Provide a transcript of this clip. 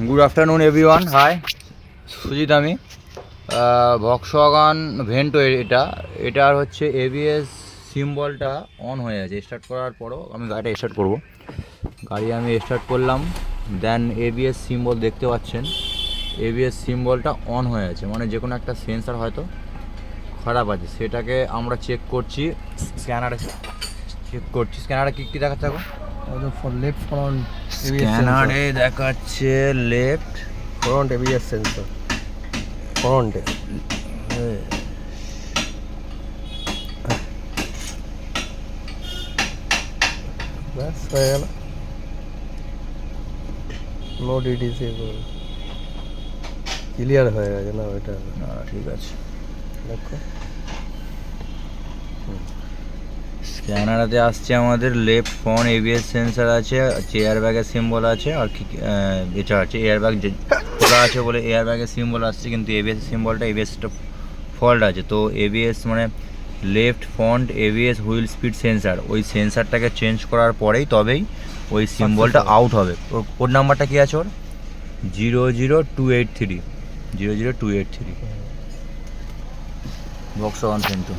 Good afternoon everyone. Hi, Sujit আমি। Volkswagen Vento এটার হচ্ছে এবিএস সিম্বলটা অন হয়ে আছে। স্টার্ট করার পরও আমি গাড়িটা স্টার্ট করব। গাড়ি আমি স্টার্ট করলাম, দেন এবিএস সিম্বল দেখতে পাচ্ছেন, এবিএস সিম্বলটা অন হয়ে আছে, মানে যে কোনো একটা সেন্সার হয়তো খারাপ আছে, সেটাকে আমরা চেক করছি। স্ক্যানারে চেক করছি। স্ক্যানারে কী দেখাচ্ছে এখন? লেফট ফ্রন্ট স্ক্যানারে দেখাচ্ছে লেফট ফ্রন্ট এবিএস সেন্সর ফ্রন্টে। ব্যাস হয়ে গেল, নো ডিডিসি, ক্লিয়ার হয়ে গেছে না ওইটা? না, ঠিক আছে। দেখো স্ক্যানারেতে আসছে আমাদের লেফট ফ্রন্ট এবিএস সেন্সার আছে, এয়ার ব্যাগের সিম্বল আছে, আর কি এটা আছে এয়ার ব্যাগ খোলা আছে বলে এয়ার ব্যাগের সিম্বল আসছে, কিন্তু এবিএস সিম্বলটা এবিএসটা ফল্ট আছে। তো এবিএস মানে left front ABS wheel speed sensor, ওই সেন্সারটাকে চেঞ্জ করার পরেই তবেই ওই সিম্বলটা আউট হবে। ওর কোড নাম্বারটা কী আছে? ওর 00283 ভক্সওয়াগন ভেন্টো।